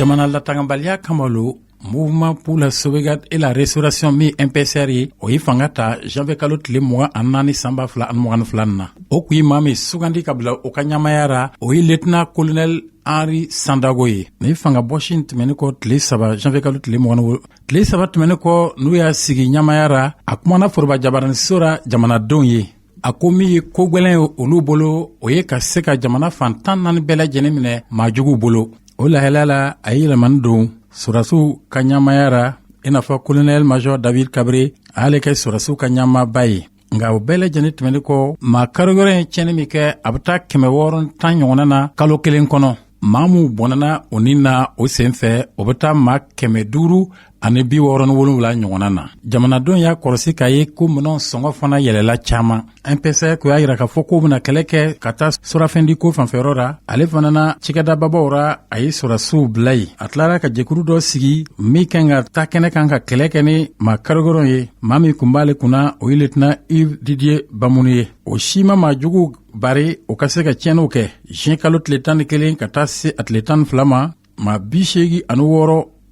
Jamana latangambaliya kamalo Mouvement pour la sauvegarde et la restauration mi MPCR o ifangata janvier kalo tile 24 samba fla an 22 na o kuyi mami sugandi kabla o kanyamayara o lieutenant colonel Henri Sandago ye ni fanga boshin tmeni ko tile 7 janvier kalo tile 20 tile 7 tmeni ko nu ya sigi nyamayara akumana forba jabaran sora jamana don ye akomi ye kogwelen olu bolo o ye ka se ka jamana fantan nan bela jenemine majugu bolo o la helala ayila mandon Surasu Kanyamayara inafa colonel major David Kabri aleke surasu Kanyama bayi nga ubele jeni tmeni ko ma karogore chene mike abta kemeworon tan ɲɔgɔnna na kalo kelen kɔnɔ mamu bonana onina o senfɛ o beta ma 500 ani 67 ɲɔgɔnna na jamanadenw y'a kɔrɔsi k'a ye ko minɛn sɔngɔ fana yɛlɛla caman MPCR ko y'a yira k'a fɔ k'o bena kɛlɛ kɛ ka taa surafɛndi ko fanfɛyɔrɔ ra ale fana na cikɛdababaw ra a ye sɔrɔsiw bila yen a tilara ka jɛkuru dɔ sigi min kan ka taa kɛnɛ kan ka kɛlɛ kɛ ni ma karigɔrɔn ye maa min kun b'ale kunna o ye lieutenant Yves Didier Bamunu ye o si ma majugu bari o ka se ka tiɲɛniw kɛ jiɲɛ kalo tile 11 ka taa se a tile 12 ma 86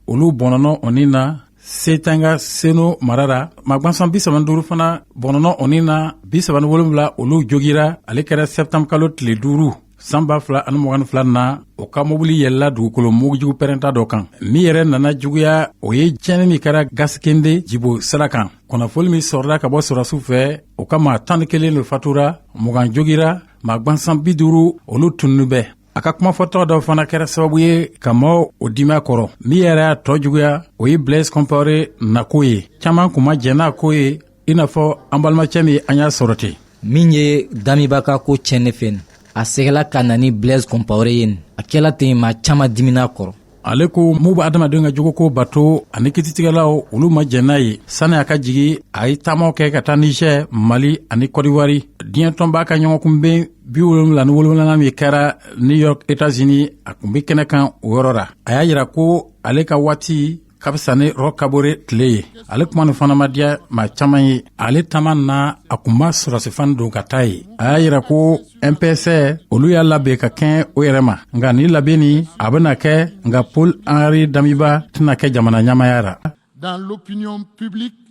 olu bɔnɔnɔ oni na setanga seno marara magbansan 35 fana bɔnɔnɔ oni na 37 olu jogira ale kɛra septembre kalo tile 5 samba 2022 na o ka mobili yɛlɛla dugukolo mugujugu pɛrɛnta dɔ kan min yɛrɛ nana juguya o ye tiɲɛni min kɛra gasikende jibo sira kan kunnafoli min sɔrɔla ka bɔ sɔrɔsiw fɛ o ka maa 11 de fatura 20 jogira magbansan 50 olu tununu bɛ a ka kumafɔtɔ dɔ fana kɛra sababu ye ka maaw o dima kɔrɔ min yɛrɛ y'a tɔ juguya o ye Blaise Compaoré nako ye caman kun ma jɛn n'a ko ye i n'a fɔ an balimacɛ min an y'a sɔrɔ ten min ye Damiba ka ko tiɲɛ ne fɛ a segala ka na ni Blaise Compaoré ye a kɛla ten maa caman dimina kɔrɔ ale ko mun bɛ adamadenw ka jogo ko bato ani kititigɛlaw olu ma jɛn n'a ye sani a ka jigi a ye taamaw kɛ ka taa Niger Mali ani Côte d'Ivoire diɲɛ tɔn b'a ka ɲɔgɔnkunbɛn 77 min kɛra New York États-Unis a kun bɛ kɛnɛ kan o yɔrɔ ra a y'a yira ko ale ka waati ka fisa ni Roch Kabore tile ye ale kuma nin fana ma diya maa caman ye ale taama na a kun ma sɔrɔsi fan don ka taa ye a y'a yira ko MPCR olu y'a labɛn ka kɛɲɛ o yɛrɛ ma nka ni labɛn nin a bena kɛ nka Paul Henri Damiba tɛna kɛ jamana ɲamaya ra. Dans l'opinion publique